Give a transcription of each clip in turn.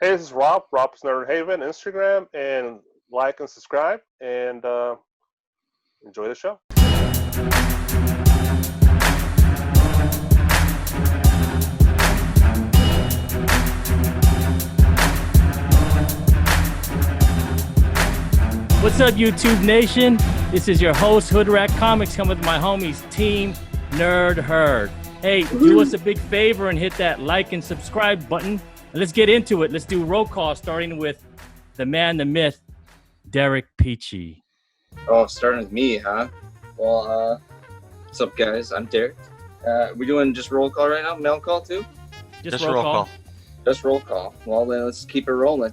Hey, this is Rob, Rob's Nerd Haven, Instagram, and like and subscribe, and enjoy the show. What's up, YouTube Nation? This is your host, Hoodrat Comics, coming with my homies, Team Nerd Herd. Hey, do us a big favor and hit that like and subscribe button. And let's get into it. Let's do roll call, starting with the man, the myth, Derek Peachy. Oh, starting with me, huh? Well, what's up, guys? I'm Derek. We doing just roll call right now? Mail call, too? Just roll call. Just roll call. Well, then let's keep it rolling.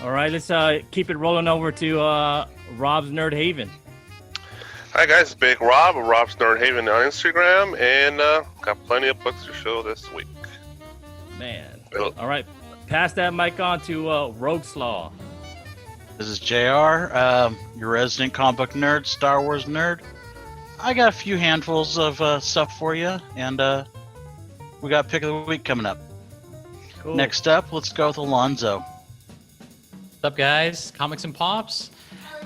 All right, let's keep it rolling over to Rob's Nerd Haven. Hi guys, it's Big Rob of Rob's Nerd Haven on Instagram, and got plenty of books to show this week. Man. All right, pass that mic on to Rogue Slaw. This is JR, your resident comic book nerd, Star Wars nerd. I got a few handfuls of stuff for you, and we got pick of the week coming up. Cool. Next up, let's go with Alonzo. What's up, guys? Comics and Pops.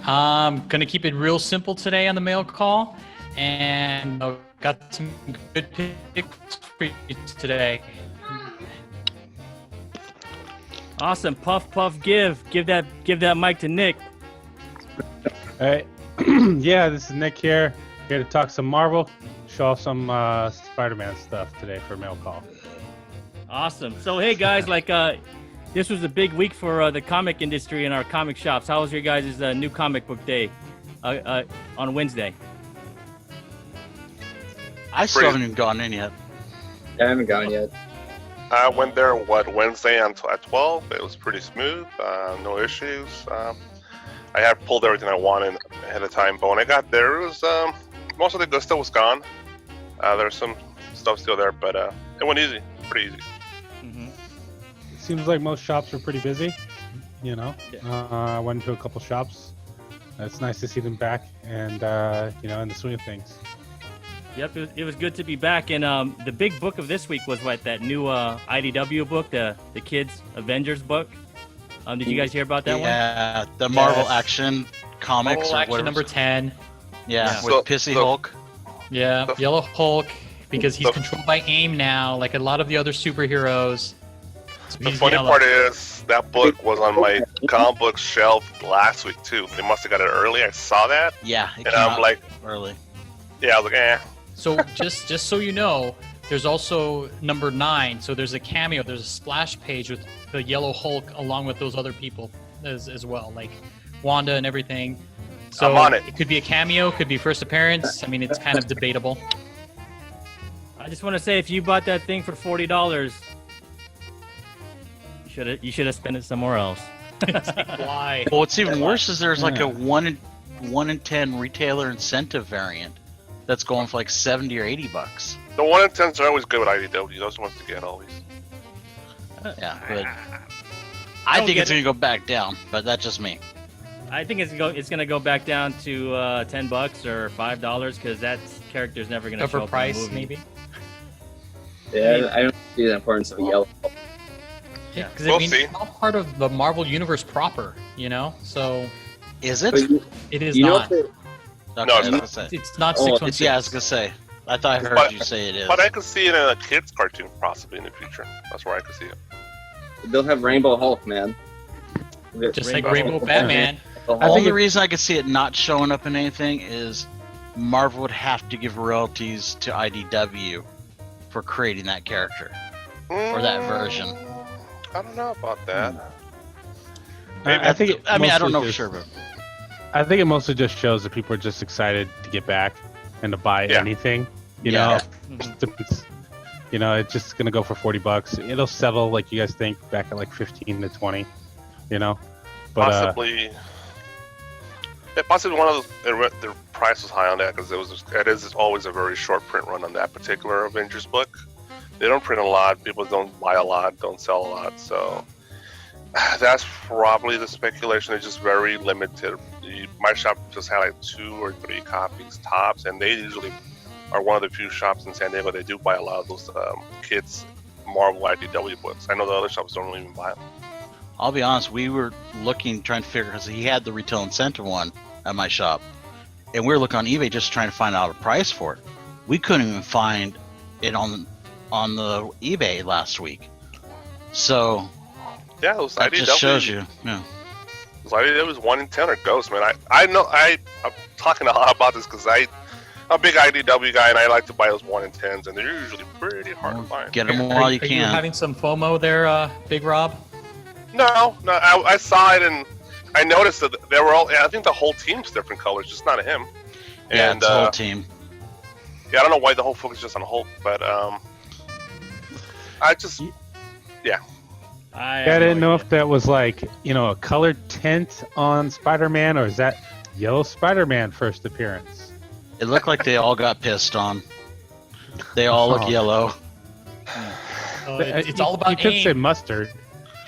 Gonna keep it real simple today on the mail call, and got some good picks for you today. Awesome. Puff, puff, give that mic to Nick. All right. Yeah, this is Nick here to talk some Marvel, show off some Spider-Man stuff today for mail call. Awesome. So, hey, guys, this was a big week for the comic industry and our comic shops. How was your guys' new comic book day on Wednesday? I still haven't even gone in yet. I haven't gone yet. I went there, Wednesday at 12. It was pretty smooth, no issues. I had pulled everything I wanted ahead of time, but when I got there, it was most of the good stuff was gone. There's some stuff still there, but it went easy, pretty easy. Seems like most shops are pretty busy, you know. Yeah. I went to a couple shops. It's nice to see them back and, in the swing of things. Yep, it was good to be back. And the big book of this week was that new IDW book, the Kids Avengers book. Did you guys hear about that one? Yeah, the Marvel Action Comics. Marvel Action number 10. Yeah, with Pissy Hulk. Yeah, Yellow Hulk, because he's controlled by AIM now, like a lot of the other superheroes. So The funny part is that book was on my comic book shelf last week too. They must have got it early. I saw that, Yeah, it and came I'm out like, early. yeah, I was like, eh. So just so you know, there's also number 9. So there's a cameo. There's a splash page with the Yellow Hulk along with those other people as well, like Wanda and everything. So I'm on it. It could be a cameo, could be first appearance. I mean, it's kind of debatable. I just want to say, if you bought that thing for $40, you should have spent it somewhere else. Why? Well, what's even worse is there's like a 1 in 10 retailer incentive variant that's going for like $70 or $80. The 1 in 10s are always good with IDW. Those ones to get always. Yeah, but I think it's gonna go back down, but that's just me. I think it's gonna go back down to $10 or $5 because that character's never gonna show Cover up price, in the movie. maybe? Yeah, I don't see the importance of a yellow. Yeah, because We'll I mean, see. it's not part of the Marvel Universe proper, So Is it? But it is you know not. what Okay, No, I it's was not. gonna say. It's not Oh, 616. Yeah, I was gonna say. I thought I heard But- you say it is. But I could see it in a kids cartoon possibly in the future. That's where I could see it. They'll have Rainbow Hulk, man. Just like Rainbow Rainbow Batman. The I Hulk. think the reason I could see it not showing up in anything is Marvel would have to give royalties to IDW for creating that character or that version. I don't know about that. I think it I mean, I don't mostly know for just- sure, but I think it mostly just shows that people are just excited to get back and to buy Yeah. anything. You Yeah. know, it's just gonna go for $40. It'll settle, like you guys think, back at like 15 to 20. But Possibly. Yeah, possibly one of those. The price was high on that because it is always a very short print run on that particular Avengers book. They don't print a lot. People don't buy a lot. Don't sell a lot. So that's probably the speculation. It's just very limited. My shop just had like 2 or 3 copies tops, and they usually are one of the few shops in San Diego that do buy a lot of those kids Marvel IDW books. I know the other shops don't even buy them. I'll be honest, we were looking, trying to figure, because he had the retail incentive one at my shop, and we were looking on eBay just trying to find out a price for it. We couldn't even find it on the eBay last week. So Yeah, those that IDW. just shows you. Yeah. Those IDW 1 in 10 are ghosts, man. I know I'm talking a lot about this because I'm a big IDW guy and I like to buy those 1 in 10s, and they're usually pretty hard to find. Get them Are while you Are you can. having some FOMO there, Big Rob? No, I saw it and I noticed that they were all. I think the whole team's different colors, just not him. Yeah, And it's the whole team. yeah, I don't know why the whole focus is just on Hulk, but I just I didn't know if that was like, a colored tint on Spider-Man, or is that Yellow Spider-Man first appearance? It looked like they all got pissed on. They all look Oh. yellow. It's all about You could aim. say mustard.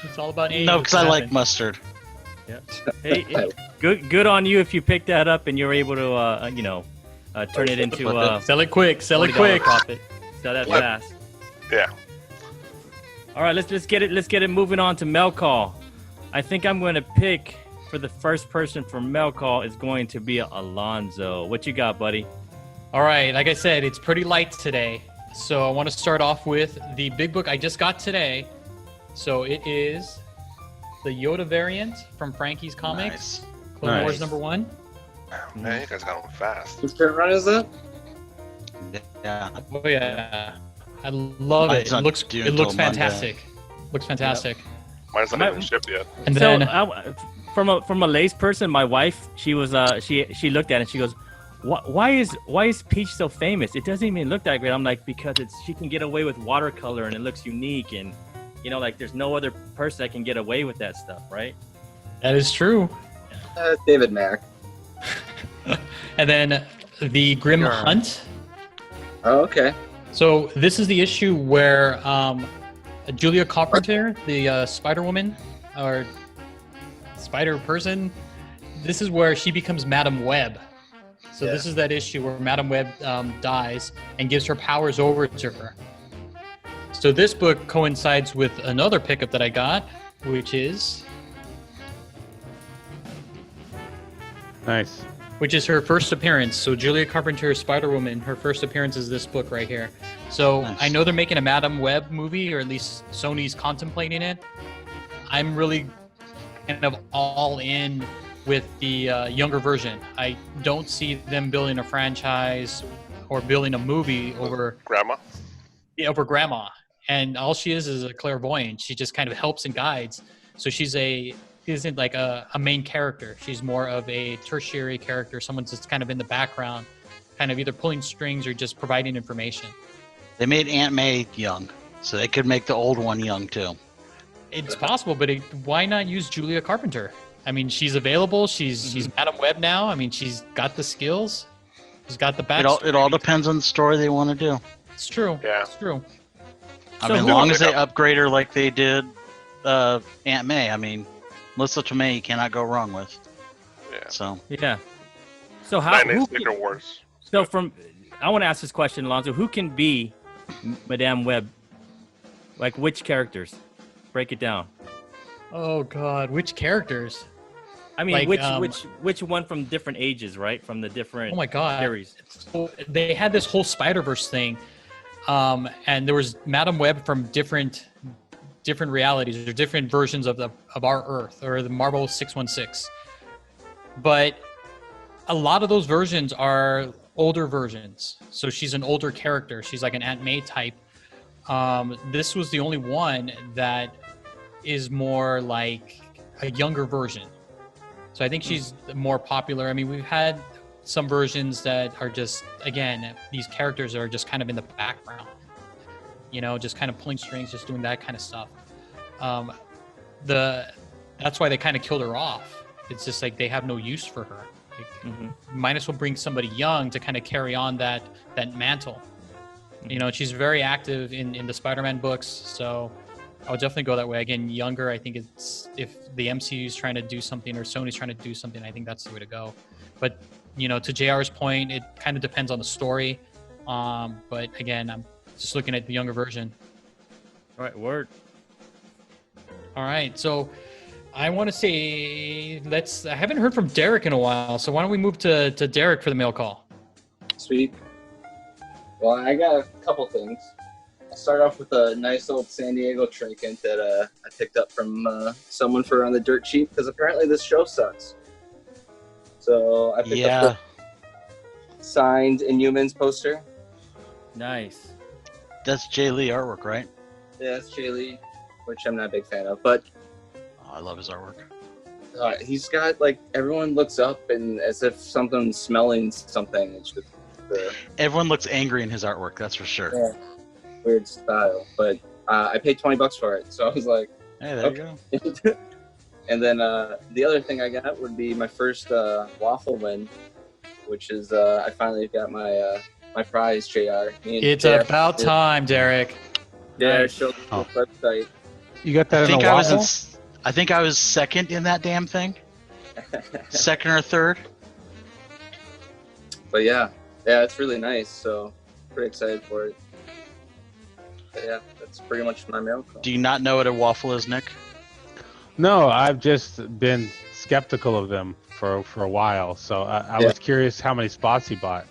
It's all about aim. No, What's because I like happening? mustard. Hey, good on you if you picked that up and you're able to turn it into Flip it. Sell it quick. Sell it $40 quick. profit. Sell that Flip. fast. yeah. All right, let's get it moving on to mail call. I think I'm going to pick for the first person for mail call is going to be Alonzo. What you got, buddy? All right, like I said, it's pretty light today. So I want to start off with the big book I just got today. So it is the Yoda variant from Frankie's Comics, Nice. Clone Nice. Wars #1. Man, you guys got them fast. Which print run is that? Yeah. Oh yeah, I love it. Mine's not due It until looks Monday. fantastic. Looks fantastic. Mine's not Might- even shipped yet. And So then from a lace person, my wife, she was she looked at it and she goes, why is Peach so famous? It doesn't even look that great. I'm like, because she can get away with watercolor and it looks unique, and like there's no other person that can get away with that stuff, right? that is true. David Mack. And then the Grim Sure. Hunt. Oh, okay. So this is the issue where Julia Carpenter, the Spider Woman or Spider Person, this is where she becomes Madam Web. So this is that issue where Madam Web dies and gives her powers over to her. So this book coincides with another pickup that I got, which is Nice. her first appearance. So Julia Carpenter's Spider-Woman, her first appearance is this book right here. So Nice. I know they're making a Madam Web movie, or at least Sony's contemplating it. I'm really kind of all in with the younger version. I don't see them building a franchise or building a movie over Grandma. Grandma. And all she is a clairvoyant. She just kind of helps and guides. So she's isn't like a main character. She's more of a tertiary character, someone that's kind of in the background, kind of either pulling strings or just providing information. They made Aunt May young, so they could make the old one young too. It's possible, but why not use Julia Carpenter? I mean, she's available. She's Madam Web now. I mean, she's got the skills. She's got the backstory. It all depends on the story they want to do. It's true. Yeah. It's true. I So mean, as who- long as they upgrade her like they did Aunt May, I mean, Melissa Tomei you cannot go wrong with. Yeah. So Yeah. So Secret Wars. so I want to ask this question, Alonzo. Who can be Madame Web? Like which characters? Break it down. Oh God, which characters? I mean, Like, which one from different ages, right? From the different Oh my God. series. So they had this whole Spider-Verse thing, and there was Madam Web from different realities or different versions of our Earth or the Marvel 616. But a lot of those versions are older versions. So she's an older character. She's like an Aunt May type. This was the only one that is more like a younger version. So I think she's more popular. I mean, we've had some versions that are just, again, these characters are just kind of in the background, just kind of pulling strings, just doing that kind of stuff. That's why they kind of killed her off. It's just like they have no use for her. Might as well bring somebody young to kind of carry on that mantle. She's very active in the Spider-Man books, so I would definitely go that way. Again, younger, I think it's, if the MCU is trying to do something or Sony's trying to do something, I think that's the way to go. But, to JR's point, it kind of depends on the story. But again, I'm just looking at the younger version. All right, word. All right, so I want to say I haven't heard from Derek in a while, so why don't we move to Derek for the mail call? Sweet. Well, I got a couple things. I'll start off with a nice old San Diego trinket that I picked up from someone for on the dirt cheap because apparently this show sucks. So I picked up the signed Inhumans poster. Nice. That's Jay Lee artwork, right? Yeah, it's Jay Lee, which I'm not a big fan of, but Oh, I love his artwork. he's got like everyone looks up and as if something's smelling something. It's just Everyone looks angry in his artwork, that's for sure. yeah, weird style, but I paid $20 for it, so I was like, Hey, there you okay. go. And then the other thing I got would be my first waffle win, which is I finally got my my prize, JR. Me and It's JR about time, Derek. Yeah, Nice. showed Oh. the website. You got that I think in a I was waffle? I think I was second in that damn thing. Second or third. But yeah, it's really nice. So pretty excited for it. But yeah, that's pretty much my mail call. Do you not know what a waffle is, Nick? No, I've just been skeptical of them for a while. So I Yeah. was curious how many spots he bought.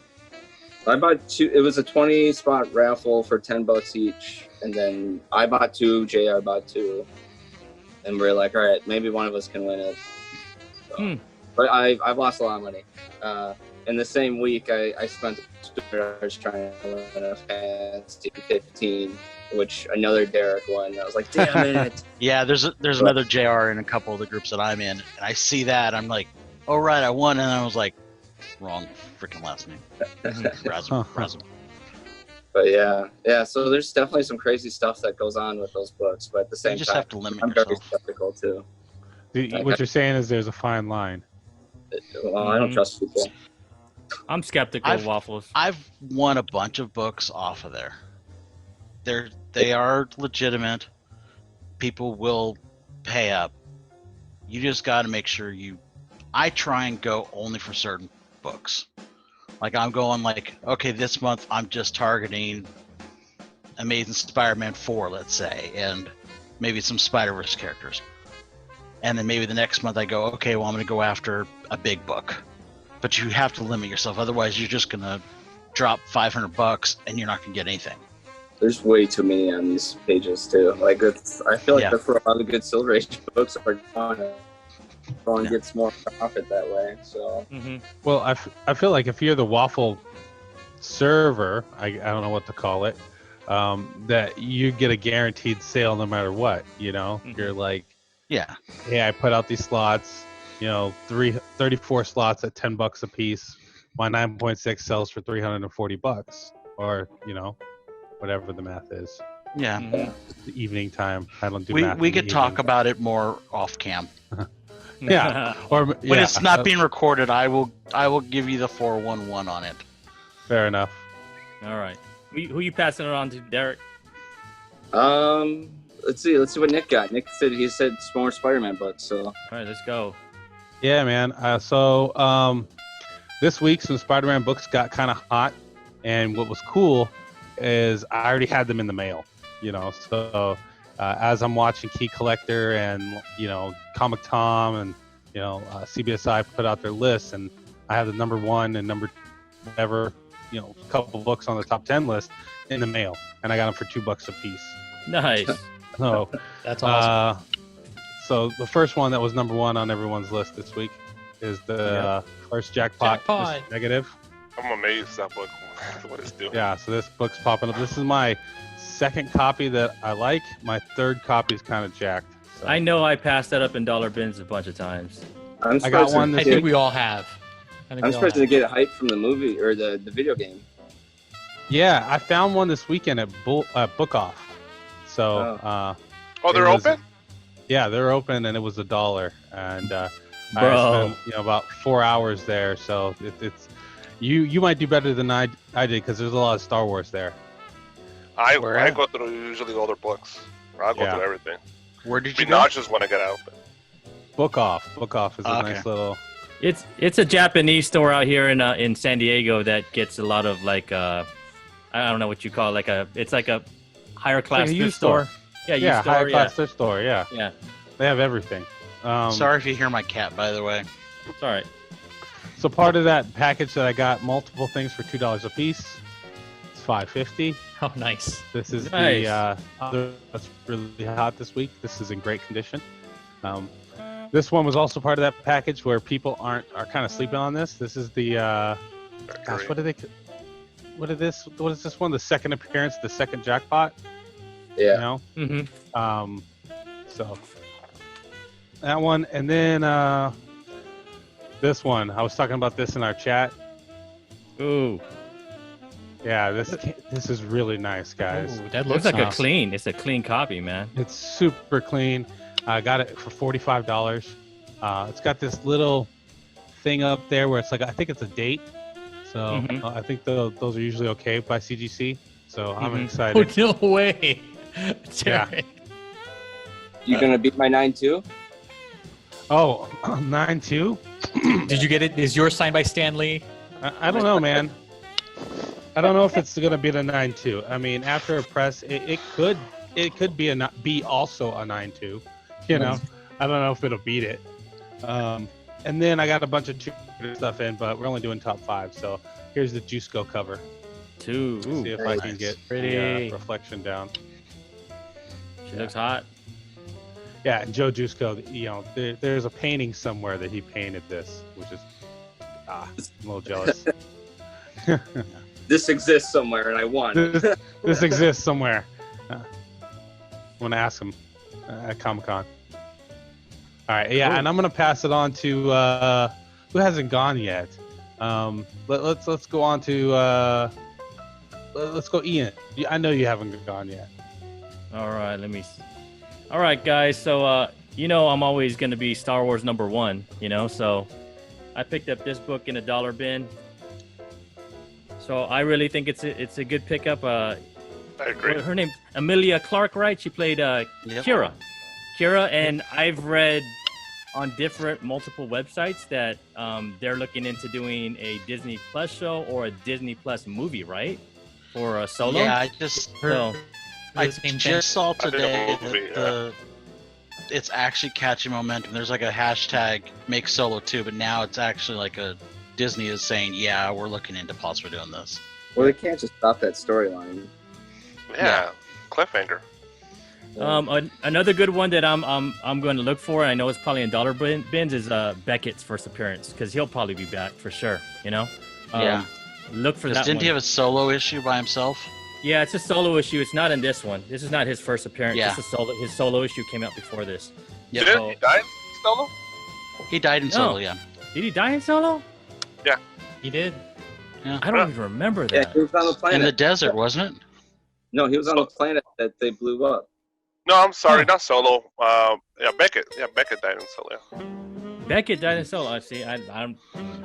I bought two. It was a 20-spot raffle for $10 each, and then I bought two. JR bought two, and we're like, all right, maybe one of us can win it. So, But I've lost a lot of money. In the same week, I spent $2 trying to win a fancy 15, which another Derek won. I was like, damn it. Yeah, there's another JR in a couple of the groups that I'm in, and I see that I'm like, oh right, I won, and I was like, wrong freaking last name. Razum. But yeah. So there's definitely some crazy stuff that goes on with those books, but at the You same just time, have to limit I'm very yourself. skeptical too. What you're saying is there's a fine line. Well, I don't Mhm. trust people. I'm skeptical of waffles. I've won a bunch of books off of there. They are legitimate. People will pay up. You just got to make sure I try and go only for certain books. Like I'm going like, okay, this month I'm just targeting Amazing Spider-Man 4, let's say, and maybe some Spider-Verse characters. And then maybe the next month I go, okay, well I'm going to go after a big book. But you have to limit yourself, otherwise you're just going to drop $500 and you're not going to get anything. There's way too many on these pages too. Like I feel like Yeah. that's where a lot of good Silver Age books are going. Everyone gets more profit that way. So Mm-hmm. Well, I feel like if you're the waffle server, I don't know what to call it, that you get a guaranteed sale no matter what. You know, Mhm. you're like, Yeah. hey, I put out these slots, 34 slots at $10 a piece. My 9.6 sells for $340, or whatever the math is. Yeah. Mm-hmm. The evening time. I don't do We math. we in the could talk evening. about it more off cam. Yeah. Or When it's not being recorded, I will give you the 411 on it. fair enough. All right. Who you passing it on to, Derek? let's see what Nick got. Nick said he said more Spider-Man books. So All right, let's go. Yeah, man. So this week some Spider-Man books got kind of hot, and what was cool is I already had them in the mail. So as I'm watching Key Collector and Comic Tom and CBSI put out their lists, and I have the number one and number whatever couple books on the top 10 list in the mail, and I got them for $2 a piece. Nice. So That's awesome. so the first one that was number one on everyone's list this week is the first Jackpot Jackpot. negative. I'm amazed that book what it's doing. Yeah, so this book's popping up. This is my second copy that I like. My third copy is kind of jacked. So. I know I passed that up in dollar bins a bunch of times. I'm I got surprised one to I this get- think we all have. I'm surprised to get hype from the movie or the video game. Yeah, I found one this weekend at Book Off. So Oh, they're It was- open? yeah, they're open, and it was $1, and I Bro. spent about 4 hours there. So it's you might do better than I did because there's a lot of Star Wars there. I Where? go through usually all their books. I'll go Yeah. through everything. Where did Be you go? nauseous when I get out. Book Off is a Okay. nice little. It's a Japanese store out here in San Diego that gets a lot of like I don't know what you call it, it's like a higher class Like a thrift used store. store. Yeah, you Yeah, store, high yeah. class thrift store. Yeah, Yeah, they have everything. Sorry if you hear my cat, by the way. it's all right. So part of that package that I got multiple things for $2 a piece. It's $5.50. Oh, nice. This is Nice. the other that's really hot this week. This is in great condition. This one was also part of that package where people are kind of sleeping on this. This is the gosh, what is this one? The second appearance, the second jackpot. Yeah. You know. Mm-hmm. So that one, and then this one. I was talking about this in our chat. Ooh, Yeah, this is really nice, guys. Ooh, that looks looks like nice. it's a clean copy, man. It's super clean. I got it for $45. It's got this little thing up there where it's like, I think it's a date. So Mhm. I think those are usually okay by CGC. So I'm Mhm. Oh, excited. no way. Jared. You gonna beat my 9-2? Oh, 9-2? Did you get it? Is yours signed by Stan Lee? I don't know, man. I don't know if it's gonna be the 9-2. I mean, after a press, it could be also a 9-2. You know, I don't know if it'll beat it. And then I got a bunch of stuff in, but we're only doing top 5. So here's the Juice Go cover. Two. Ooh, See if very I can nice. get Pretty. the reflection down. she looks hot. Yeah, and Joe Juiceco, you know, there's a painting somewhere that he painted this, which is I'm a little jealous. This exists somewhere, and I won. this exists somewhere. I'm gonna ask him at Comic-Con. All right, yeah, and I'm gonna pass it on to who hasn't gone yet. Let's go on to let's go Ian. I know you haven't gone yet. All right, let me. All right, guys. So you know I'm always gonna be Star Wars #1. You know, so I picked up this book in a dollar bin. So I really think it's a good pickup. I agree. Her name Amelia Clark, right? She played Kira. And I've read on multiple websites that they're looking into doing a Disney Plus show or a Disney Plus movie, right? For a Solo. Yeah, I just So, I The same thing. just saw I did a today movie, that it's actually catching momentum. There's like a hashtag make Solo 2, but now it's actually like a Disney is saying, yeah, we're looking into possibly doing this. Well, they can't just stop that storyline. Yeah, cliffhanger. another good one that I'm going to look for, and I know it's probably in dollar bins, is Beckett's first appearance, because he'll probably be back for sure. You know. Yeah. Look for that Didn't one. he have a solo issue by himself? Yeah, it's a solo issue. It's not in this one. This is not his first appearance. Yeah. His solo issue came out before this. Yep. Did So- he die, Solo? He died in No. solo, yeah. Did he die in solo? He did. I don't even remember Yeah, that. he was on the In planet. the desert, wasn't it? No, he was on the planet that they blew up. No, I'm sorry, Huh. not Solo. Yeah, Beckett. Yeah, Beckett died in Solo. Yeah. Beckett died in solo. I see. I'm.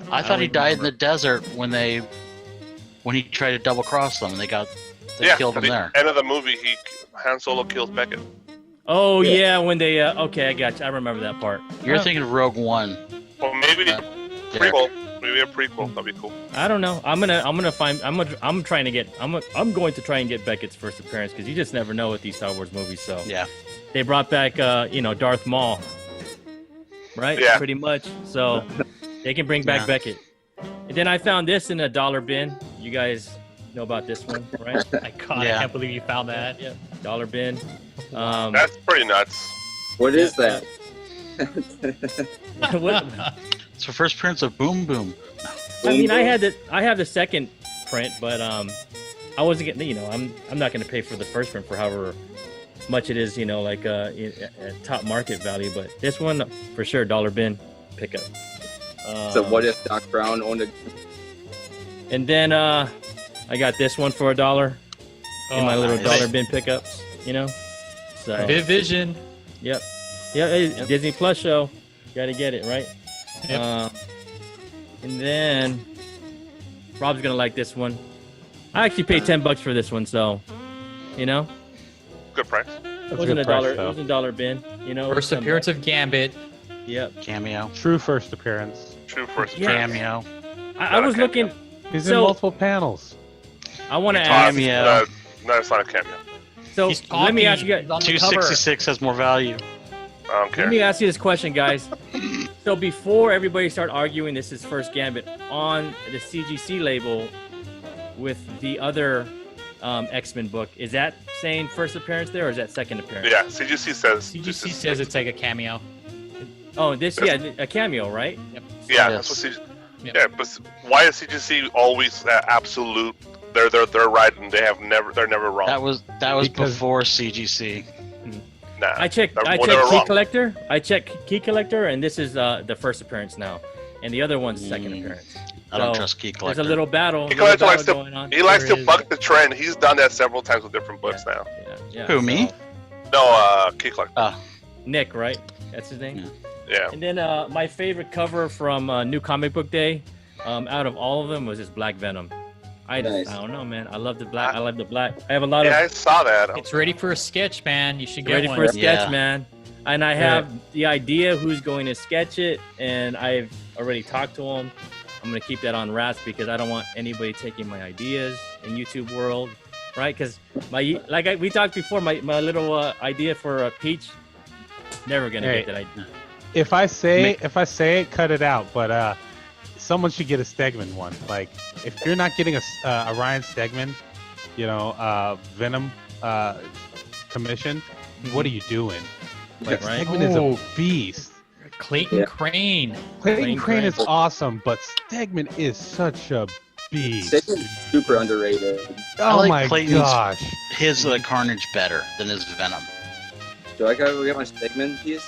I thought he died in the desert when he tried to double cross them and they killed him at the there. end of the movie, Han Solo kills Beckett. Oh Yeah. yeah, when they. Okay, I got you. I remember that part. You're Huh. thinking of Rogue One. Well, maybe Uh, prequel. Maybe a prequel. That'd be cool. I don't know. I'm trying to get. I'm going to try and get Beckett's first appearance, because you just never know with these Star Wars movies. So Yeah. they brought back Darth Maul, right? Yeah. Pretty much. So they can bring back Yeah. Beckett. And then I found this in a dollar bin. You guys know about this one, right? God, I Yeah. can't believe you found that. Yeah, dollar bin. That's pretty nuts. What is that? what- It's the first appearance of Boom Boom. I mean, I have the second print, but I wasn't getting. I'm not going to pay for the first print for however much it is. Like at top market value. But this one for sure, dollar bin pickup. So what if Doc Brown owned a? And then I got this one for $1 in my little nice. dollar bin pickups. So Viv Vision. yep, yeah, hey, Disney Plus show. Got to get it right. Yep. And then Rob's gonna like this one. I actually paid $10 for this one, so Good price. it That's a wasn't good a dollar. price, It though. wasn't a dollar bin. First appearance of Gambit. Yep. Cameo. True first appearance. True first Yeah. appearance. Cameo. I was cameo. looking. He's So- in multiple panels. I want to Toss- ask. Cameo. No, it's not a cameo. So He's let me talking, ask you guys. he's on the cover. 266 has more value. I don't care. Let me ask you this question, guys. So before everybody start arguing this is first Gambit, on the CGC label with the other X-Men book, is that saying first appearance there, or is that second appearance? Yeah, CGC says. CGC says it's like a cameo. Oh, this, yeah, a cameo, right? Yep. Yeah, Yes. that's what CGC. Yep. Yeah, but why is CGC always absolute? They're right, and they're never wrong. That was Because- before CGC. Nah. I checked Well, they were Key wrong. Collector. I checked Key Collector, and this is the first appearance now, and the other one's second Mm. appearance. I don't So, trust Key There's Collector. a little battle. Key little Collector likes battle to- going on. He likes There to is. buck the trend. He's done that several times with different books now. Yeah. Who, me? No, Key Collector. Nick, right? That's his name. Yeah. Yeah. And then my favorite cover from New Comic Book Day, out of all of them, was this Black Venom. Nice. I don't know, man. I love the black. I love the black. I have a lot Yeah, I of saw that. It's ready for a sketch, man. You should get ready one. for a sketch, Yeah. man. And I have the idea who's going to sketch it, and I've already talked to him. I'm gonna keep that on wraps because I don't want anybody taking my ideas in YouTube world, right? Because we talked before, my little idea for Peach, never gonna Hey. get that idea. If I say it, cut it out. But someone should get a Stegman one. Like, if you're not getting a Ryan Stegman, Venom commission, what are you doing? Like, Right. Stegman is Oh. a beast. Clayton Yeah. Crane. Clayton Crane is Crane. awesome, but Stegman is such a beast. Stegman's super underrated. Oh like my Clayton's- gosh. His Carnage better than his Venom. Do I gotta go get my Stegman piece?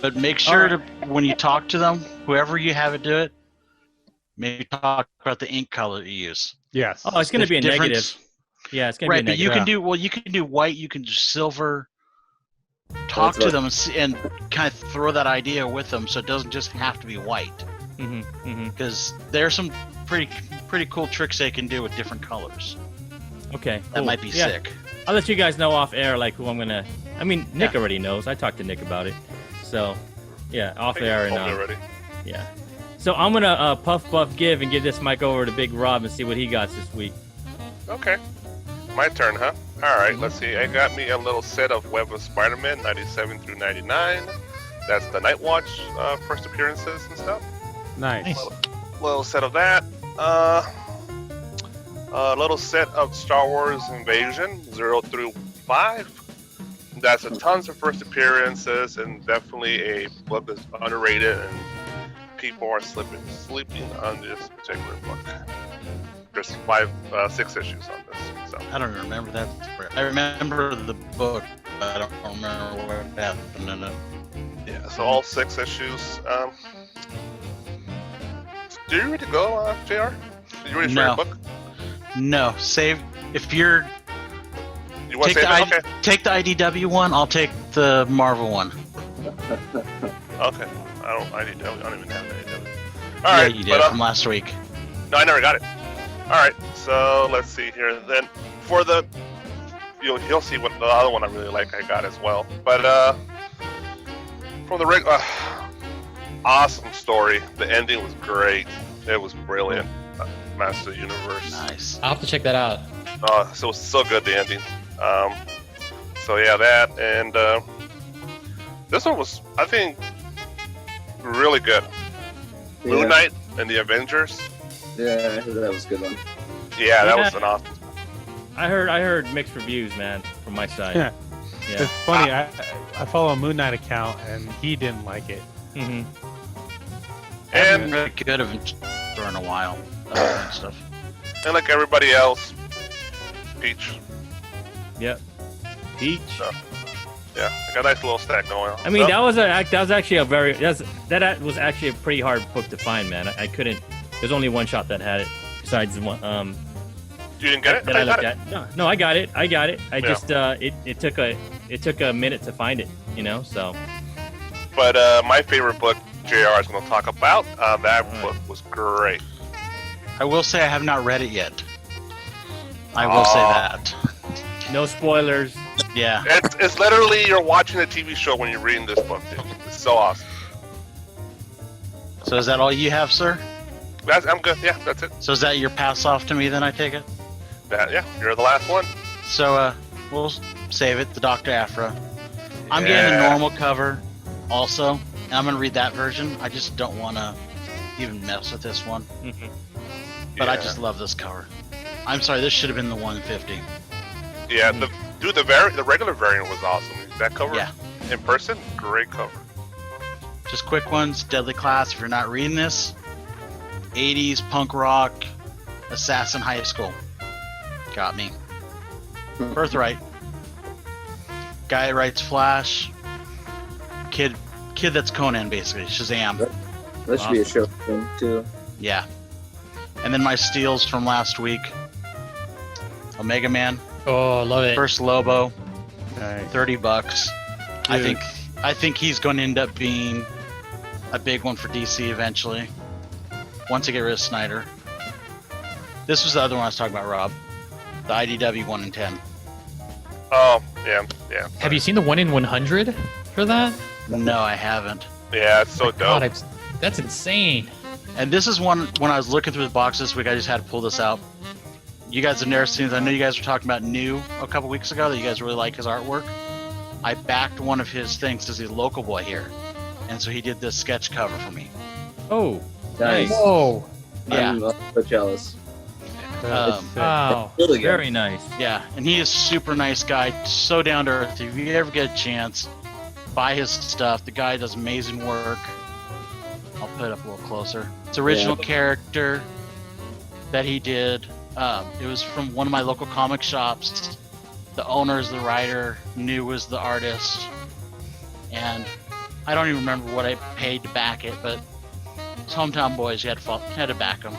But make sure to, when you talk to them, whoever you have it do it, maybe talk about the ink color you use. Yes. Oh, it's gonna be a Difference- negative. Yeah, it's gonna Right, be a but you negative. can do white, you can do silver. Talk That's to right. them and kind of throw that idea with them, so it doesn't just have to be white. Mm-hmm. Because there's some pretty cool tricks they can do with different colors. Okay, That cool. might be Yeah. sick. I'll let you guys know off air, like who I'm gonna. I mean, Nick already knows. I talked to Nick about it, so yeah, off air and Already. yeah. So I'm gonna puff give and give this mic over to Big Rob and see what he got this week. Okay. My turn, huh? Alright, let's see. I got me a little set of Web of Spider-Man 97 through 99. That's the Night Watch first appearances and stuff. Nice. Little set of that. A little set of Star Wars Invasion 0 through 5. That's a tons of first appearances and definitely a book that's underrated and people are sleeping on this particular book. There's 6 issues on this. So I don't remember that. I remember the book, but I don't remember what happened in it. yeah, so all 6 issues. Do you ready to go, JR? Are you ready for No. your book? No, save if you're You want take to the save it? take the IDW one. I'll take the Marvel one. Okay. I don't even have that. Yeah, Alright, you did but from last week. no, I never got it. Alright, so let's see here. Then for the you'll see what the other one I really like I got as well. But for the awesome story. The ending was great. It was brilliant. Master of the Universe. Nice. I'll have to check that out. So it was so good, the ending. So yeah, that and this one was, I think, really good. Moon Knight and the Avengers. Yeah, I heard that was a good one. Yeah, that Yeah. was an awesome. I heard mixed reviews, man, from my side. Yeah. Yeah. It's funny. I follow a Moon Knight account and he didn't like it. Mm-hmm. I haven't And really good of it for in a while. And stuff. and like everybody else, Peach. Yep. Peach. Yeah, I got a nice little stack going on. I mean, So, that was actually a very that was actually a pretty hard book to find, man. I couldn't. There's only one shot that had it, besides the one you didn't get it? that I got looked it. at. No, I got it. I just it took a minute to find it, So But my favorite book, JR is going to talk about. That Alright. book was great. I will say I have not read it yet. I will say Aw. that. no spoilers. Yeah. It's literally you're watching a TV show when you're reading this book, dude. It's so awesome. So is that all you have, sir? I'm good. Yeah, that's it. So is that your pass off to me? Then I take it. Yeah, you're the last one. So we'll save it. The Dr. Aphra. I'm getting the Yeah. normal cover, also, and I'm gonna read that version. I just don't want to even mess with this one. But I Yeah. just love this cover. I'm sorry, this should have been the 150. Yeah, the regular variant was awesome. That cover Yeah. in person, great cover. Just quick ones. Deadly Class. If you're not reading this, 80s punk rock, Assassin High School. Got me. Birthright. Guy that writes Flash. Kid that's Conan, basically. Shazam. That should be a show thing too. Yeah. And then my steals from last week. Omega Man. Oh, love it. First Lobo. Nice. $30. I Dude. think he's going to end up being a big one for DC eventually. Once they get rid of Snyder. This was the other one I was talking about, Rob. The IDW 1 in 10. Oh, yeah. Have you seen the 1 in 100 for that? No, I haven't. Yeah, it's so My God, dope. that's insane. And this is one, when I was looking through the box this week, I just had to pull this out. You guys have never seen this. I know you guys were talking about New a couple weeks ago, that you guys really like his artwork. I backed one of his things because he's a local boy here. And so he did this sketch cover for me. Oh, Nice. Whoa. Yeah. I'm so jealous. Um, Wow. Really good. very nice. Yeah, and he is super nice guy, so down to earth. If you ever get a chance, buy his stuff. The guy does amazing work. I'll put it up a little closer. It's original character that he did. It was from one of my local comic shops. The owner is the writer, New was the artist, and I don't even remember what I paid to back it, but it's Hometown Boys. You had to back them.